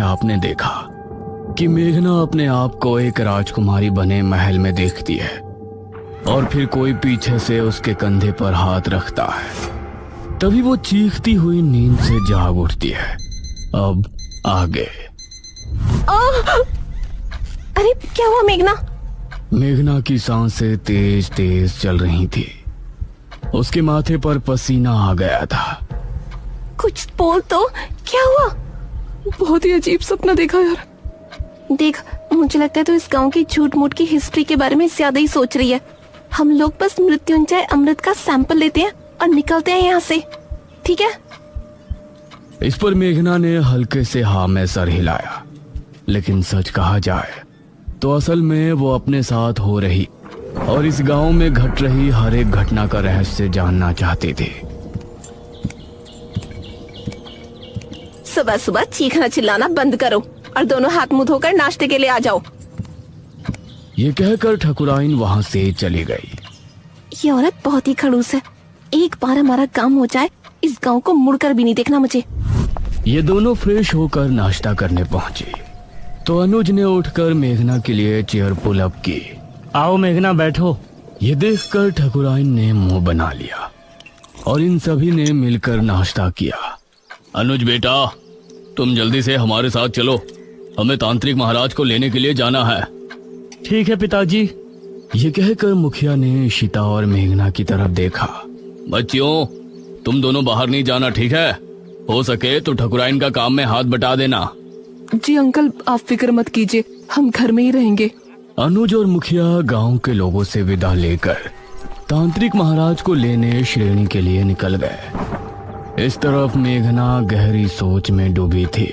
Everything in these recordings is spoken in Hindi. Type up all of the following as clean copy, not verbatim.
आपने देखा कि मेघना अपने आप को एक राजकुमारी बने महल में देखती है और फिर कोई पीछे से उसके कंधे पर हाथ रखता है। तभी वो चीखती हुई नींद से जाग उठती है। अब आगे। अरे क्या हुआ मेघना? मेघना की सांसें तेज तेज चल रही थी। उसके माथे पर पसीना आ गया था। कुछ बोल तो, क्या हुआ? बहुत ही अजीब सपना देखा यार। देख, मुझे लगता है तो इस गांव की झूठ मूठ की हिस्ट्री के बारे में ज्यादा ही सोच रही है। हम लोग बस मृत्युंजय अमृत का सैंपल लेते हैं और निकलते हैं यहाँ से, ठीक है? इस पर मेघना ने हल्के से हाँ में सर हिलाया। लेकिन सच कहा जाए तो असल में वो अपने साथ हो रही और इस गांव में घट रही हर एक घटना का रहस्य जानना चाहते थे। सुबह सुबह चीखना चिल्लाना बंद करो और दोनों हाथ मुंह धोकर नाश्ते के लिए आ जाओ। ये कहकर ठकुराइन वहां से चली गई। ये औरत बहुत ही खड़ूस है। एक बार हमारा काम हो जाए, इस गांव को मुड़कर भी नहीं देखना मुझे। ये दोनों फ्रेश होकर नाश्ता करने पहुंचे तो अनुज ने उठकर मेघना के लिए चेयर पुल अप की। आओ मेघना, बैठो। ये देखकर ठकुराइन ने मुंह बना लिया और इन सभी ने मिलकर नाश्ता किया। अनुज बेटा, तुम जल्दी से हमारे साथ चलो, हमें तांत्रिक महाराज को लेने के लिए जाना है। ठीक है पिताजी। ये कहकर मुखिया ने इशिता और मेघना की तरफ देखा। बच्चियों, तुम दोनों बाहर नहीं जाना, ठीक है? हो सके तो ठकुराइन का काम में हाथ बटा देना। जी अंकल, आप फिक्र मत कीजिए, हम घर में ही रहेंगे। अनुज और मुखिया गांव के लोगों से विदा लेकर तांत्रिक महाराज को लेने श्रेणी के लिए निकल गए। इस तरफ मेघना गहरी सोच में डूबी थी।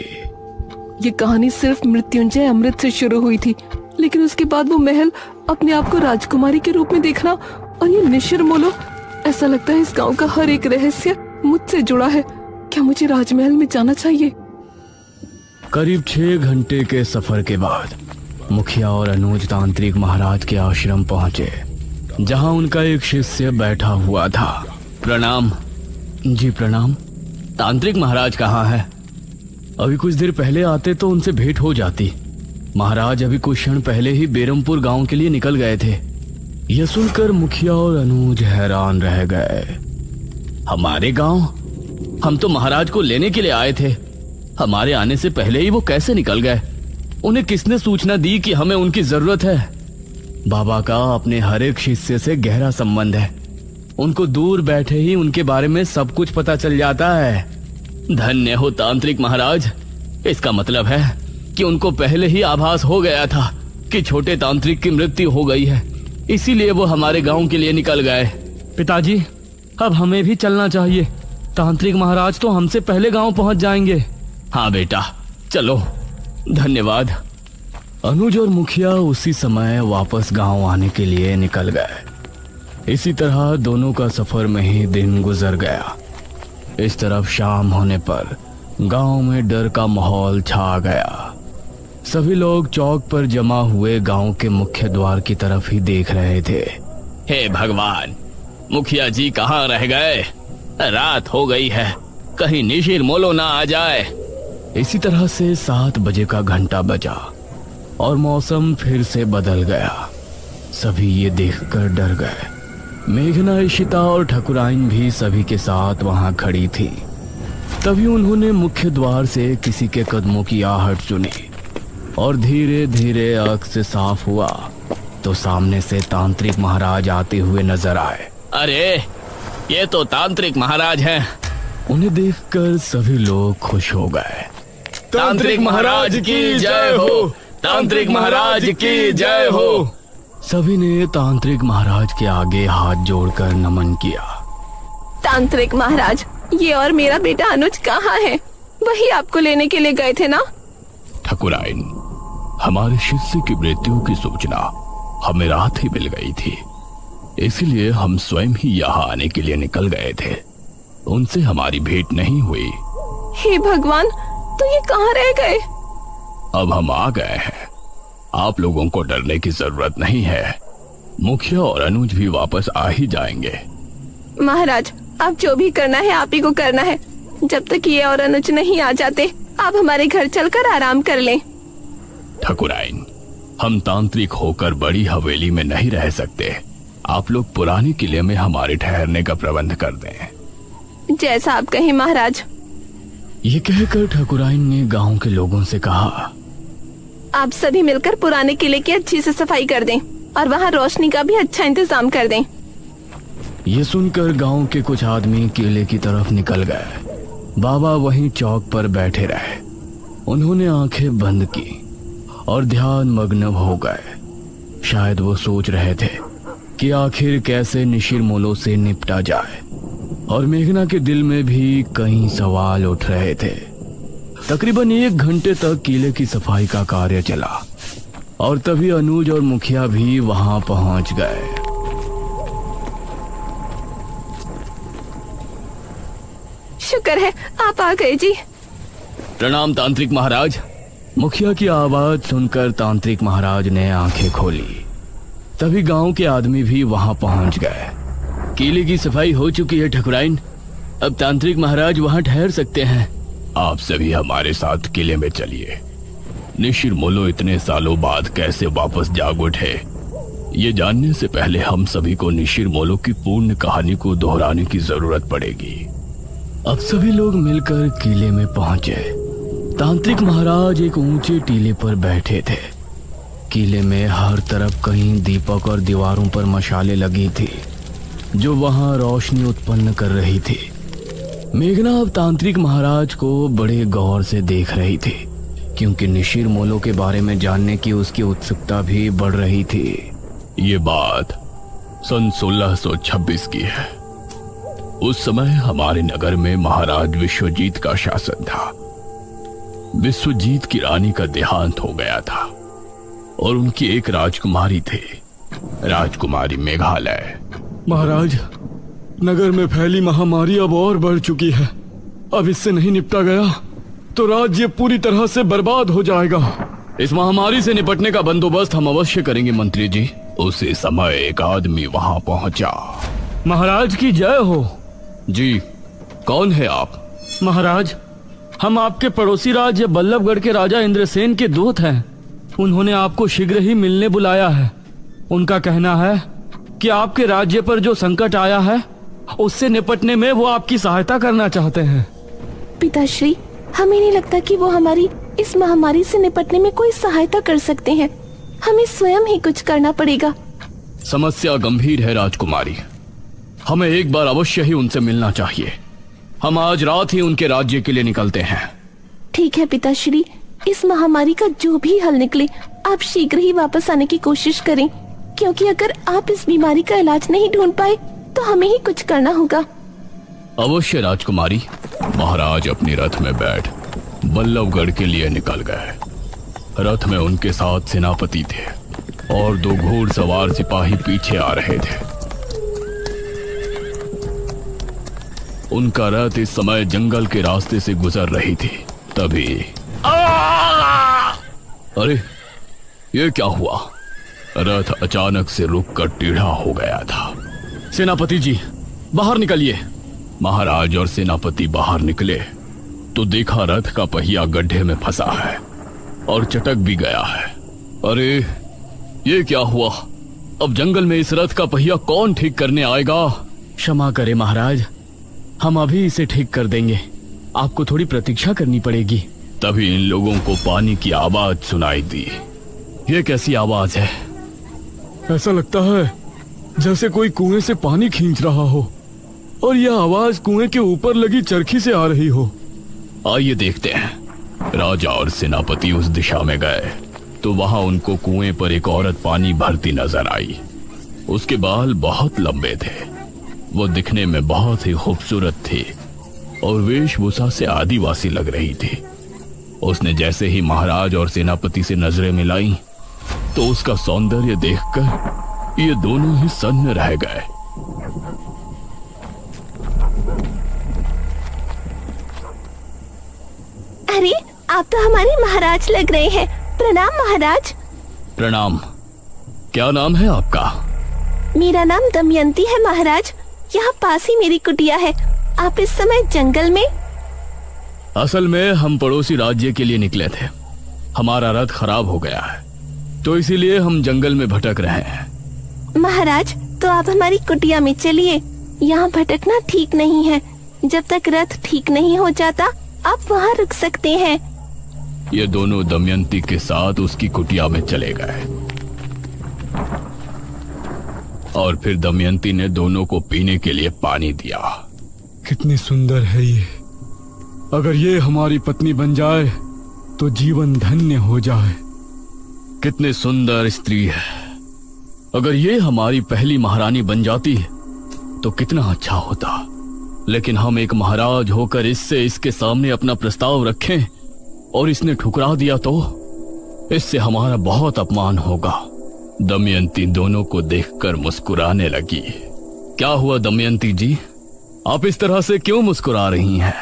ये कहानी सिर्फ मृत्युंजय अमृत से शुरू हुई थी, लेकिन उसके बाद वो महल, अपने आप को राजकुमारी के रूप में देखना और ये निशिर मोलो, ऐसा लगता है इस गांव का हर एक रहस्य मुझसे जुड़ा है। क्या मुझे राजमहल में जाना चाहिए? करीब 6 घंटे के सफर के बाद मुखिया और अनुज तांत्रिक महाराज के आश्रम पहुंचे, जहां उनका एक शिष्य बैठा हुआ था। प्रणाम। जी प्रणाम। तांत्रिक महाराज कहाँ है? अभी कुछ देर पहले आते तो उनसे भेंट हो जाती। महाराज अभी कुछ क्षण पहले ही बेरमपुर गांव के लिए निकल गए थे। यह सुनकर मुखिया और अनुज हैरान रह गए। हमारे गांव? हम तो महाराज को लेने के लिए आए थे। हमारे आने से पहले ही वो कैसे निकल गए? उन्हें किसने सूचना दी कि हमें उनकी जरूरत है? बाबा का अपने हर एक शिष्य से गहरा संबंध है। उनको दूर बैठे ही उनके बारे में सब कुछ पता चल जाता है। धन्य हो तांत्रिक महाराज। इसका मतलब है कि उनको पहले ही आभास हो गया था कि छोटे तांत्रिक की मृत्यु हो गई है, इसीलिए वो हमारे गांव के लिए निकल गए। पिताजी, अब हमें भी चलना चाहिए। तांत्रिक महाराज तो हमसे पहले गांव पहुंच जाएंगे। हाँ बेटा, चलो। धन्यवाद। अनुज और मुखिया उसी समय वापस गांव आने के लिए निकल गए। इसी तरह दोनों का सफर में ही दिन गुजर गया। इस तरफ शाम होने पर गांव में डर का माहौल छा गया। सभी लोग चौक पर जमा हुए गांव के मुख्य द्वार की तरफ ही देख रहे थे। हे भगवान, मुखिया जी कहाँ रह गए? रात हो गई है, कहीं निशिर मोलो ना आ जाए। इसी तरह से 7 बजे का घंटा बजा और मौसम फिर से बदल गया। सभी ये देखकर डर गए। मेघना, इशिता और ठकुराइन भी सभी के साथ वहां खड़ी थी। तभी उन्होंने मुख्य द्वार से किसी के कदमों की आहट सुनी और धीरे धीरे आंख से साफ हुआ तो सामने से तांत्रिक महाराज आते हुए नजर आए। अरे, ये तो तांत्रिक महाराज हैं। उन्हें देखकर सभी लोग खुश हो गए। तांत्रिक महाराज की जय हो! तांत्रिक महाराज की जय हो! सभी ने तांत्रिक महाराज के आगे हाथ जोड़कर नमन किया। तांत्रिक महाराज, ये और मेरा बेटा अनुज कहाँ है? वही आपको लेने के लिए गए थे ना? ठकुराइन, हमारे शिष्य की मृत्यु की सूचना हमें रात ही मिल गई थी, इसलिए हम स्वयं ही यहाँ आने के लिए निकल गए थे। उनसे हमारी भेंट नहीं हुई। हे भगवान, तो ये कहाँ रह गए? अब हम आ गए हैं। आप लोगों को डरने की जरूरत नहीं है। मुखिया और अनुज भी वापस आ ही जाएंगे। महाराज, अब जो भी करना है आप ही को करना है। जब तक ये और अनुज नहीं आ जाते आप हमारे घर चलकर आराम कर लें। ठकुराइन, हम तांत्रिक होकर बड़ी हवेली में नहीं रह सकते। आप लोग पुराने किले में हमारे ठहरने का प्रबंध कर दें। जैसा आप कहें महाराज। ये कहकर ठकुराइन ने गांव के लोगों से कहा, आप सभी मिलकर पुराने किले की अच्छी से सफाई कर दें और वहाँ रोशनी का भी अच्छा इंतजाम कर दें। ये सुनकर गांव के कुछ आदमी किले की तरफ निकल गए। बाबा वहीं चौक पर बैठे रहे। उन्होंने आंखें बंद की और ध्यान मग्न हो गए। शायद वो सोच रहे थे कि आखिर कैसे निशिरमोलो से निपटा जाए, और मेघना के दिल में भी कई सवाल उठ रहे थे। तकरीबन 1 घंटे तक किले की सफाई का कार्य चला और तभी अनुज और मुखिया भी वहां पहुंच गए। शुक्र है आप आ गए जी। प्रणाम तांत्रिक महाराज। मुखिया की आवाज सुनकर तांत्रिक महाराज ने आंखें खोली। तभी गांव के आदमी भी वहां पहुंच गए। किले की सफाई हो चुकी है ठकुराइन, अब तांत्रिक महाराज वहां ठहर सकते हैं। आप सभी हमारे साथ किले में चलिए। निशिरमोलो इतने सालों बाद कैसे वापस जाग उठे, ये जानने से पहले हम सभी को निशिरमोलो की पूर्ण कहानी को दोहराने की जरूरत पड़ेगी। अब सभी लोग मिलकर किले में पहुंचे। तांत्रिक महाराज एक ऊंचे टीले पर बैठे थे। किले में हर तरफ कहीं दीपक और दीवारों पर मशालें लगी थी जो वहां रोशनी उत्पन्न कर रही थी। मेघना अब तांत्रिक महाराज को बड़े गौर से देख रही थी, क्योंकि निशिरमोलो के बारे में जानने की उसकी उत्सुकता भी बढ़ रही थी। ये बात सन 1626 की है। उस समय हमारे नगर में महाराज विश्वजीत का शासन था। विश्वजीत की रानी का देहांत हो गया था और उनकी एक राजकुमारी थी, राजकुमारी मेघालय। महाराज, नगर में फैली महामारी अब और बढ़ चुकी है। अब इससे नहीं निपटा गया तो राज्य पूरी तरह से बर्बाद हो जाएगा। इस महामारी से निपटने का बंदोबस्त हम अवश्य करेंगे मंत्री जी। उसी समय एक आदमी वहां पहुंचा। महाराज की जय हो। जी, कौन है आप? महाराज, हम आपके पड़ोसी राज्य बल्लभगढ़ के राजा इंद्रसेन के दूत हैं। उन्होंने आपको शीघ्र ही मिलने बुलाया है। उनका कहना है कि आपके राज्य पर जो संकट आया है उससे निपटने में वो आपकी सहायता करना चाहते हैं। पिताश्री, हमें नहीं लगता कि वो हमारी इस महामारी से निपटने में कोई सहायता कर सकते हैं। हमें स्वयं ही कुछ करना पड़ेगा। समस्या गंभीर है राजकुमारी, हमें एक बार अवश्य ही उनसे मिलना चाहिए। हम आज रात ही उनके राज्य के लिए निकलते हैं। ठीक है पिताश्री, इस महामारी का जो भी हल निकले आप शीघ्र ही वापस आने की कोशिश करें, क्योंकि अगर आप इस बीमारी का इलाज नहीं ढूंढ पाए तो हमें ही कुछ करना होगा। अवश्य राजकुमारी। महाराज अपने रथ में बैठ बल्लभगढ़ के लिए निकल गए। रथ में उनके साथ सेनापति थे और 2 घोड़सवार सिपाही पीछे आ रहे थे। उनका रथ इस समय जंगल के रास्ते से गुजर रही थी। तभी अरे, ये क्या हुआ? रथ अचानक से रुककर टेढ़ा हो गया था। सेनापति जी, बाहर निकलिए। महाराज और सेनापति बाहर निकले तो देखा रथ का पहिया गड्ढे में फंसा है और चटक भी गया है। अरे, ये क्या हुआ? अब जंगल में इस रथ का पहिया कौन ठीक करने आएगा? क्षमा करें महाराज, हम अभी इसे ठीक कर देंगे। आपको थोड़ी प्रतीक्षा करनी पड़ेगी। तभी इन लोगों को पानी की आवाज सुनाई दी। ये कैसी आवाज है? ऐसा लगता है जैसे कोई कुएं से पानी खींच रहा हो और यह आवाज कुएं के ऊपर लगी चरखी से आ रही हो। आइए देखते हैं। राजा और सेनापति उस दिशा में गए तो वहां उनको कुएं पर एक औरत पानी भरती नजर आई। उसके बाल बहुत लंबे थे, वो दिखने में बहुत ही खूबसूरत थी और वेशभूषा से आदिवासी लग रही थी। उसने जैसे ही महाराज और सेनापति से नजरें मिलाई तो उसका सौंदर्य देखकर ये दोनों ही सन्न रह गए। अरे, आप तो हमारे महाराज लग रहे हैं। प्रणाम महाराज। प्रणाम। क्या नाम है आपका? मेरा नाम दमयंती है महाराज। यहाँ पास ही मेरी कुटिया है। आप इस समय जंगल में? असल में हम पड़ोसी राज्य के लिए निकले थे। हमारा रथ खराब हो गया है, तो इसीलिए हम जंगल में भटक रहे हैं। महाराज, तो आप हमारी कुटिया में चलिए। यहाँ भटकना ठीक नहीं है। जब तक रथ ठीक नहीं हो जाता आप वहाँ रुक सकते हैं। ये दोनों दमयंती के साथ उसकी कुटिया में चले गए और फिर दमयंती ने दोनों को पीने के लिए पानी दिया। कितनी सुंदर है ये। अगर ये हमारी पत्नी बन जाए तो जीवन धन्य हो जाए। कितनी सुंदर स्त्री है। अगर ये हमारी पहली महारानी बन जाती तो कितना अच्छा होता। लेकिन हम एक महाराज होकर इसके सामने अपना प्रस्ताव रखें और इसने ठुकरा दिया तो इससे हमारा बहुत अपमान होगा। दमयंती दोनों को देखकर मुस्कुराने लगी। क्या हुआ दमयंती जी, आप इस तरह से क्यों मुस्कुरा रही हैं?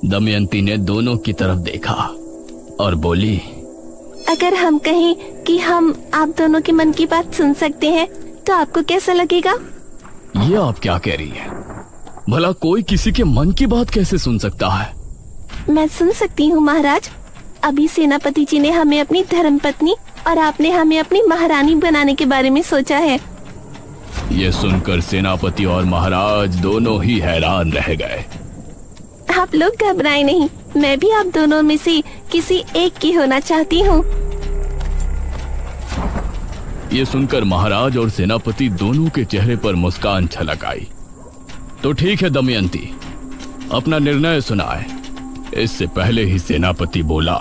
दमयंती ने दोनों की तरफ देखा और बोली, अगर हम कहें कि हम आप दोनों के मन की बात सुन सकते हैं तो आपको कैसा लगेगा? ये आप क्या कह रही हैं? भला कोई किसी के मन की बात कैसे सुन सकता है? मैं सुन सकती हूँ महाराज। अभी सेनापति जी ने हमें अपनी धर्मपत्नी और आपने हमें अपनी महारानी बनाने के बारे में सोचा है। ये सुनकर सेनापति और महाराज दोनों ही हैरान रह गए। आप लोग घबराएं नहीं, मैं भी आप दोनों में से किसी एक की होना चाहती हूँ। ये सुनकर महाराज और सेनापति दोनों के चेहरे पर मुस्कान छलक आई। तो ठीक है दमयंती, अपना निर्णय सुनाए। इससे पहले ही सेनापति बोला,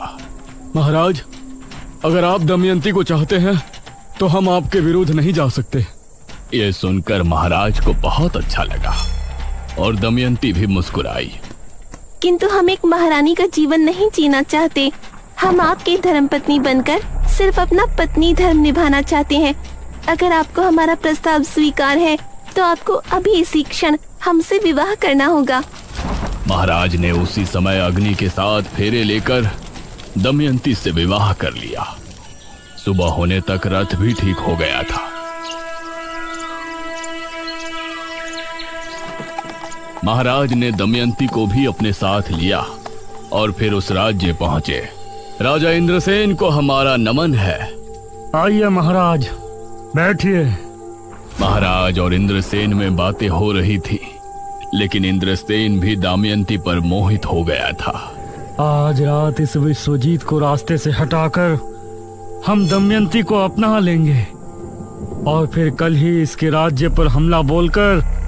महाराज, अगर आप दमयंती को चाहते हैं तो हम आपके विरुद्ध नहीं जा सकते। ये सुनकर महाराज को बहुत अच्छा लगा और दमयंती भी मुस्कुराई। किंतु हम एक महारानी का जीवन नहीं जीना चाहते। हम आपकी धर्मपत्नी बनकर सिर्फ अपना पत्नी धर्म निभाना चाहते हैं। अगर आपको हमारा प्रस्ताव स्वीकार है तो आपको अभी इसी क्षण हमसे विवाह करना होगा। महाराज ने उसी समय अग्नि के साथ फेरे लेकर दमयंती से विवाह कर लिया। सुबह होने तक रथ भी ठीक हो गया था। महाराज ने दमयंती को भी अपने साथ लिया और फिर उस राज्य पहुंचे। राजा इंद्रसेन को हमारा नमन है। आइए महाराज, बैठिए। महाराज और इंद्रसेन में बातें हो रही थी, लेकिन इंद्रसेन भी दमयंती पर मोहित हो गया था। आज रात इस विश्वजीत को रास्ते से हटाकर हम दमयंती को अपना लेंगे और फिर कल ही इसके राज्य पर हमला बोलकर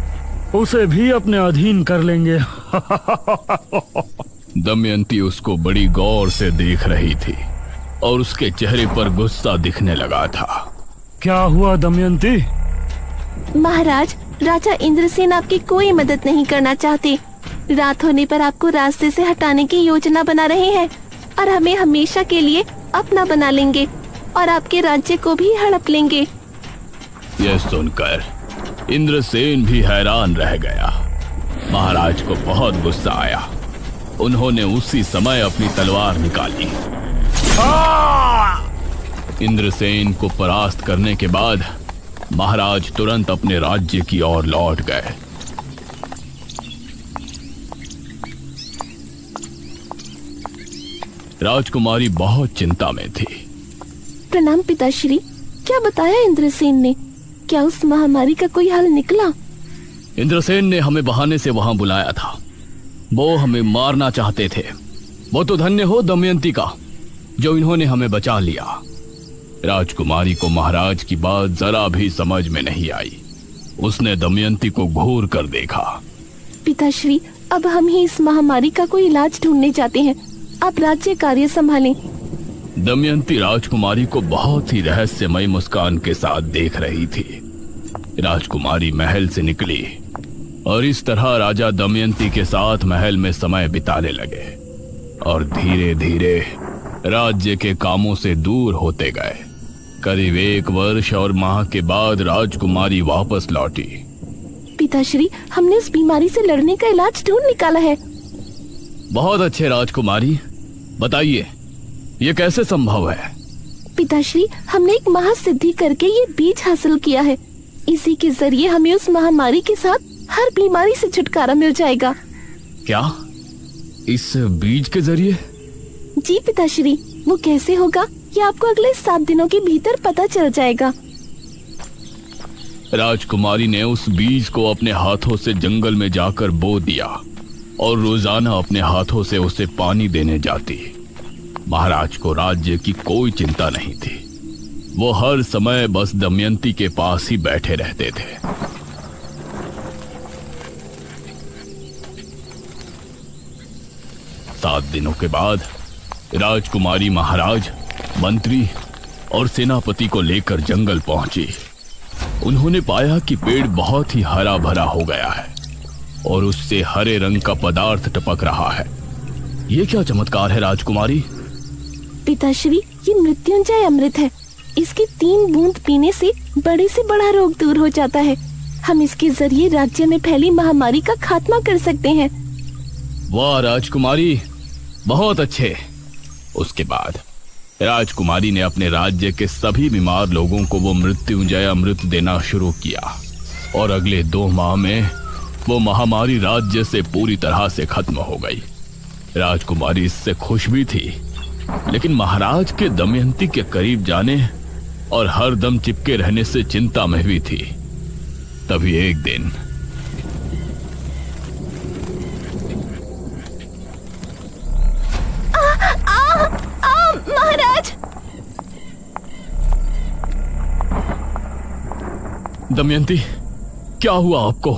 उसे भी अपने अधीन कर लेंगे। दमयंती उसको बड़ी गौर से देख रही थी और उसके चेहरे पर गुस्सा दिखने लगा था। क्या हुआ दमयंती? महाराज, राजा इंद्रसेन आपकी कोई मदद नहीं करना चाहते। रात होने पर आपको रास्ते से हटाने की योजना बना रहे हैं और हमें हमेशा के लिए अपना बना लेंगे और आपके राज्य को भी हड़प लेंगे। यह सुनकर इंद्रसेन भी हैरान रह गया। महाराज को बहुत गुस्सा आया। उन्होंने उसी समय अपनी तलवार निकाली। इंद्रसेन को परास्त करने के बाद महाराज तुरंत अपने राज्य की ओर लौट गए। राजकुमारी बहुत चिंता में थी। प्रणाम पिताश्री। क्या बताया इंद्रसेन ने? क्या उस महामारी का कोई हल निकला? इंद्रसेन ने हमें बहाने से वहां बुलाया था। वो हमें मारना चाहते थे। वो तो धन्य हो दमयंती का जो इन्होंने हमें बचा लिया। राजकुमारी को महाराज की बात जरा भी समझ में नहीं आई। उसने दमयंती को घूर कर देखा। पिताश्री, अब हम ही इस महामारी का कोई इलाज ढूंढने जाते हैं। आप राज्य कार्य संभालें। दमयंती राजकुमारी को बहुत ही रहस्यमय मुस्कान के साथ देख रही थी। राजकुमारी महल से निकली और इस तरह राजा दमयंती के साथ महल में समय बिताने लगे और धीरे धीरे राज्य के कामों से दूर होते गए। करीब 1 वर्ष और माह के बाद राजकुमारी वापस लौटी। पिताश्री, हमने उस बीमारी से लड़ने का इलाज ढूंढ निकाला है। बहुत अच्छे राजकुमारी, बताइए ये कैसे संभव है? पिताश्री, हमने एक महासिद्धि करके ये बीज हासिल किया है। इसी के जरिए हमें उस महामारी के साथ हर बीमारी से छुटकारा मिल जाएगा। क्या इस बीज के जरिए? जी पिताश्री, वो कैसे होगा ये आपको अगले 7 दिनों के भीतर पता चल जाएगा। राजकुमारी ने उस बीज को अपने हाथों से जंगल में जाकर बो दिया और रोजाना अपने हाथों से उसे पानी देने जाती। महाराज को राज्य की कोई चिंता नहीं थी। वो हर समय बस दमयंती के पास ही बैठे रहते थे। सात दिनों के बाद राजकुमारी महाराज, मंत्री और सेनापति को लेकर जंगल पहुंची। उन्होंने पाया कि पेड़ बहुत ही हरा भरा हो गया है और उससे हरे रंग का पदार्थ टपक रहा है। ये क्या चमत्कार है राजकुमारी? पिताश्री, ये मृत्युंजय अमृत है। इसकी 3 बूंद पीने से बड़े से बड़ा रोग दूर हो जाता है। हम इसके जरिए राज्य में फैली महामारी का खात्मा कर सकते हैं। वाह राजकुमारी, बहुत अच्छे। उसके बाद राजकुमारी ने अपने राज्य के सभी बीमार लोगों को वो मृत्युंजय अमृत देना शुरू किया और अगले 2 माह में वो महामारी राज्य से पूरी तरह से खत्म हो गई। राजकुमारी इससे खुश भी थी, लेकिन महाराज के दमयंती के करीब जाने और हर दम चिपके रहने से चिंता में भी थी। तभी एक दिन महाराज! दमयंती, क्या हुआ आपको?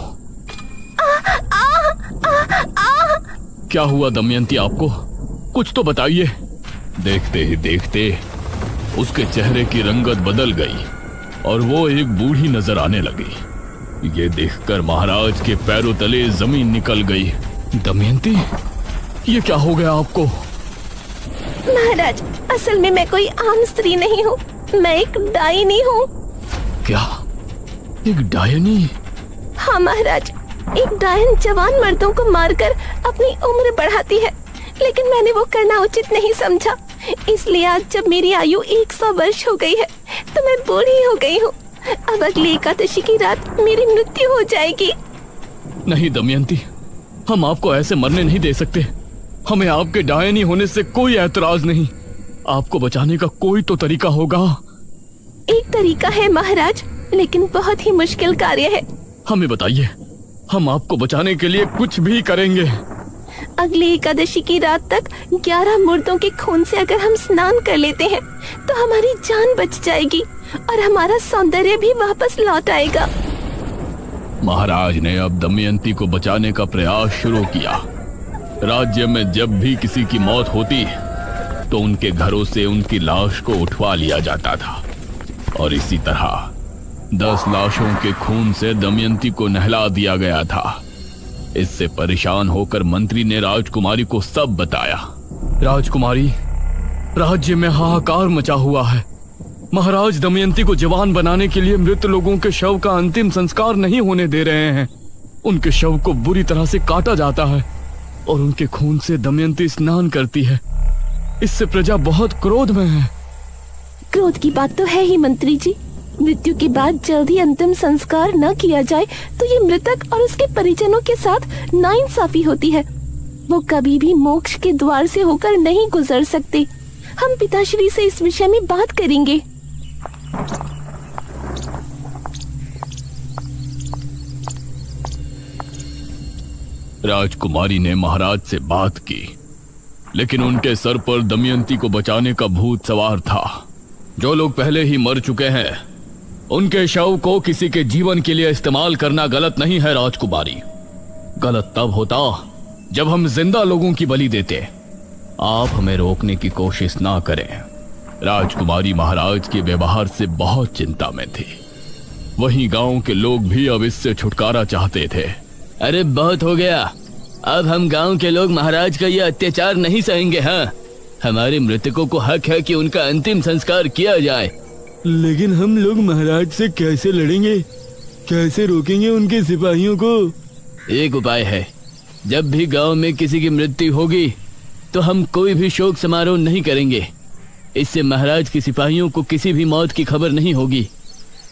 क्या हुआ दमयंती आपको? कुछ तो बताइए। देखते ही देखते उसके चेहरे की रंगत बदल गई और वो एक बूढ़ी नजर आने लगी। ये देखकर महाराज के पैरों तले जमीन निकल गई। दमयंती, ये क्या हो गया आपको? महाराज, असल में मैं कोई आम स्त्री नहीं हूँ, मैं एक डायनी हूँ। क्या? एक डायनी? हाँ महाराज, एक डायन जवान मर्दों को मारकर अपनी उम्र बढ़ाती है, लेकिन मैंने वो करना उचित नहीं समझा। इसलिए आज जब मेरी आयु 100 वर्ष हो गई है तो मैं बूढ़ी हो गई हूँ। अब अगली एकादशी की रात मेरी मृत्यु हो जाएगी। नहीं दमयंती, हम आपको ऐसे मरने नहीं दे सकते। हमें आपके डायनी होने से कोई ऐतराज नहीं। आपको बचाने का कोई तो तरीका होगा। एक तरीका है महाराज, लेकिन बहुत ही मुश्किल कार्य है। हमें बताइए, हम आपको बचाने के लिए कुछ भी करेंगे। अगली एकादशी की रात तक 11 मुर्दों के खून से अगर हम स्नान कर लेते हैं तो हमारी जान बच जाएगी और हमारा सौंदर्य भी वापस लौट आएगा। महाराज ने अब दमयंती को बचाने का प्रयास शुरू किया। राज्य में जब भी किसी की मौत होती तो उनके घरों से उनकी लाश को उठवा लिया जाता था और इसी तरह 10 लाशों के खून से दमयंती को नहला दिया गया था। इससे परेशान होकर मंत्री ने राजकुमारी को सब बताया। राजकुमारी, राज्य में हाहाकार मचा हुआ है। महाराज दमयंती को जवान बनाने के लिए मृत लोगों के शव का अंतिम संस्कार नहीं होने दे रहे हैं। उनके शव को बुरी तरह से काटा जाता है और उनके खून से दमयंती स्नान करती है। इससे प्रजा बहुत क्रोध में है। क्रोध की बात तो है ही मंत्री जी। मृत्यु के बाद जल्दी अंतिम संस्कार न किया जाए तो ये मृतक और उसके परिजनों के साथ नाइंसाफी होती है। वो कभी भी मोक्ष के द्वार से होकर नहीं गुजर सकते। हम पिताश्री से इस विषय में बात करेंगे। राजकुमारी ने महाराज से बात की, लेकिन उनके सर पर दमयंती को बचाने का भूत सवार था। जो लोग पहले ही मर चुके हैं उनके शव को किसी के जीवन के लिए इस्तेमाल करना गलत नहीं है राजकुमारी। गलत तब होता जब हम जिंदा लोगों की बलि देते। आप हमें रोकने की कोशिश ना करें। राजकुमारी महाराज के व्यवहार से बहुत चिंता में थी। वहीं गांव के लोग भी अब इससे छुटकारा चाहते थे। अरे बहुत हो गया, अब हम गांव के लोग महाराज का ये अत्याचार नहीं सहेंगे। हाँ, हमारे मृतकों को हक है कि उनका अंतिम संस्कार किया जाए। लेकिन हम लोग महाराज से कैसे लड़ेंगे? कैसे रोकेंगे उनके सिपाहियों को? एक उपाय है, जब भी गांव में किसी की मृत्यु होगी तो हम कोई भी शोक समारोह नहीं करेंगे। इससे महाराज के सिपाहियों को किसी भी मौत की खबर नहीं होगी।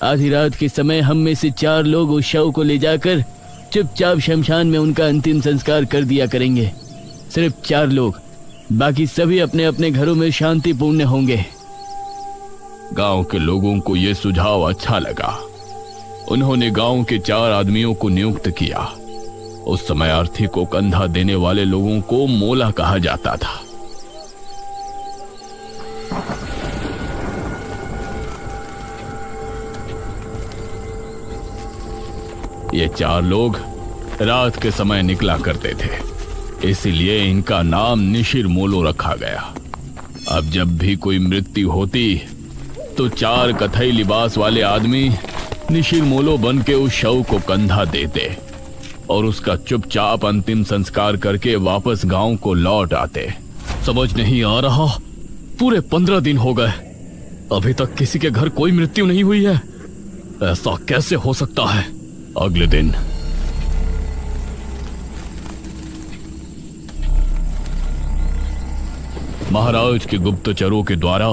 आधी रात के समय हम में से 4 लोग उस शव को ले जाकर चुपचाप शमशान में उनका अंतिम संस्कार कर दिया करेंगे। सिर्फ 4 लोग, बाकी सभी अपने अपने घरों में शांतिपूर्ण होंगे। गांव के लोगों को यह सुझाव अच्छा लगा। उन्होंने गांव के 4 आदमियों को नियुक्त किया। उस समय अर्थी को कंधा देने वाले लोगों को मोला कहा जाता था। ये 4 लोग रात के समय निकला करते थे, इसीलिए इनका नाम निशिर मोलो रखा गया। अब जब भी कोई मृत्यु होती तो 4 कथई लिबास वाले आदमी निशिर मोलो बन के उस शव को कंधा देते और उसका चुपचाप अंतिम संस्कार करके वापस गांव को लौट आते। समझ नहीं आ रहा, पूरे 15 दिन हो गए, अभी तक किसी के घर कोई मृत्यु नहीं हुई है। ऐसा कैसे हो सकता है? अगले दिन महाराज के गुप्तचरों के द्वारा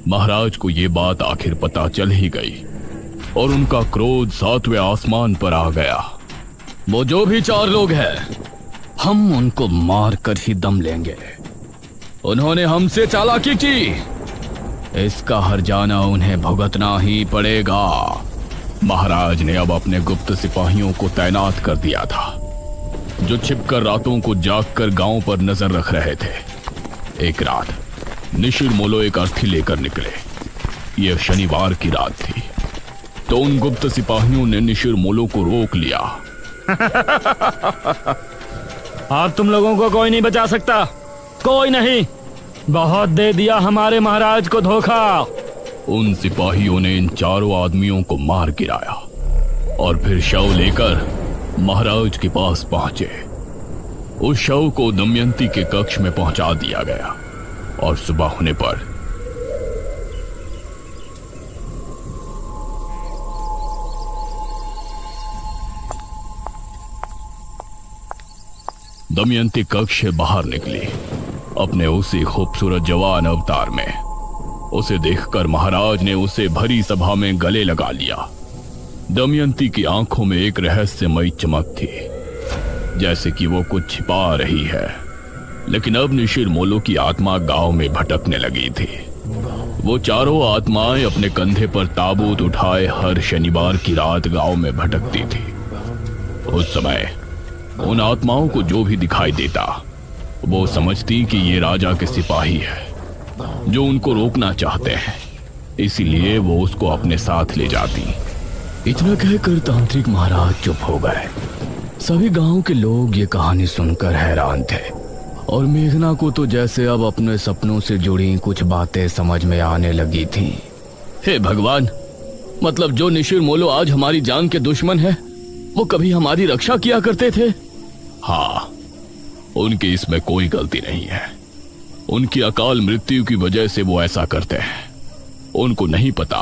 महाराज को यह बात आखिर पता चल ही गई और उनका क्रोध 7वें आसमान पर आ गया। वो जो भी 4 लोग हैं, हम उनको मार कर ही दम लेंगे। उन्होंने हमसे चालाकी की, इसका हर्जाना उन्हें भुगतना ही पड़ेगा। महाराज ने अब अपने गुप्त सिपाहियों को तैनात कर दिया था, जो छिपकर रातों को जागकर गांव पर नजर रख रहे थे। एक रात निशिर मोलो एक अर्थी लेकर निकले। यह शनिवार की रात थी, तो उन गुप्त सिपाहियों ने निशिर मोलो को रोक लिया। अब तुम लोगों को कोई नहीं बचा सकता, कोई नहीं। बहुत दे दिया हमारे महाराज को धोखा। उन सिपाहियों ने इन 4 आदमियों को मार गिराया और फिर शव लेकर महाराज के पास पहुंचे। उस शव को दमयंती के कक्ष में पहुंचा दिया गया और सुबह होने पर दमयंती कक्ष से बाहर निकली, अपने उसी खूबसूरत जवान अवतार में। उसे देखकर महाराज ने उसे भरी सभा में गले लगा लिया। दमयंती की आंखों में एक रहस्यमयी चमक थी, जैसे कि वो कुछ छिपा रही है। लेकिन अब निशिर मोलो की आत्मा गांव में भटकने लगी थी। वो 4 आत्माएं अपने कंधे पर ताबूत उठाए हर शनिवार की रात गांव में भटकती थी। उस समय उन आत्माओं को जो भी दिखाई देता, वो समझती कि ये राजा के सिपाही है जो उनको रोकना चाहते हैं, इसीलिए वो उसको अपने साथ ले जाती। इतना कहकर तांत्रिक महाराज चुप हो गए। सभी गांव के लोग ये कहानी सुनकर हैरान थे और मेघना को तो जैसे अब अपने सपनों से जुड़ी कुछ बातें समझ में आने लगी थी। हे भगवान, मतलब जो निशिर मोलो आज हमारी जान के दुश्मन है, वो कभी हमारी रक्षा किया करते थे। हाँ, उनकी इसमें कोई गलती नहीं है। उनकी अकाल मृत्यु की वजह से वो ऐसा करते हैं। उनको नहीं पता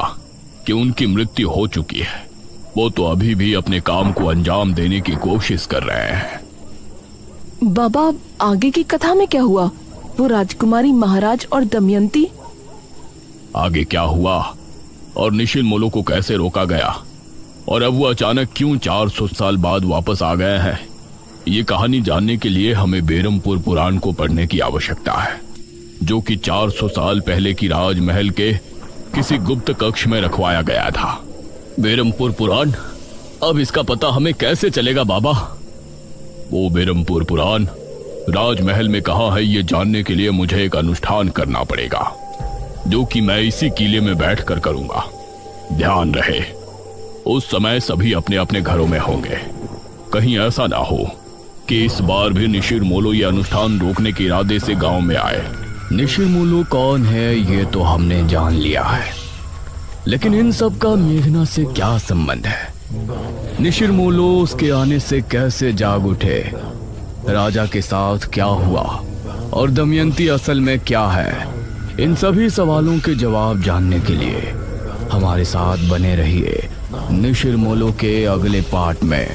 कि उनकी मृत्यु हो चुकी है। वो तो अभी भी अपने काम को अंजाम देने की कोशिश कर रहे हैं। बाबा, आगे की कथा में क्या हुआ? वो राजकुमारी, महाराज और दमयंती? आगे क्या हुआ और निशिर मोलो को कैसे रोका गया और अब वो अचानक क्यों 400 साल बाद वापस आ गए हैं, ये कहानी जानने के लिए हमें बेरमपुर पुराण को पढ़ने की आवश्यकता है, जो कि 400 साल पहले की राजमहल के किसी गुप्त कक्ष में रखवाया गया था। बेरमपुर पुराण? अब इसका पता हमें कैसे चलेगा बाबा? वो बेरमपुर पुराण राजमहल में कहाँ है, ये जानने के लिए मुझे एक अनुष्ठान करना पड़ेगा, जो कि मैं इसी किले में बैठकर करूंगा। ध्यान रहे, उस समय सभी अपने अपने घरों में होंगे। कहीं ऐसा ना हो कि इस बार भी निशिर मोलो ये अनुष्ठान रोकने के इरादे से गांव में आए। निशिर मोलो कौन है ये तो हमने जान लिया है, लेकिन इन सब का मेघना से क्या संबंध है? निशिर मोलो उसके आने से कैसे जाग उठे? राजा के साथ क्या हुआ और दमयंती असल में क्या है? इन सभी सवालों के जवाब जानने के लिए हमारे साथ बने रहिए निशिर मोलो के अगले पार्ट में।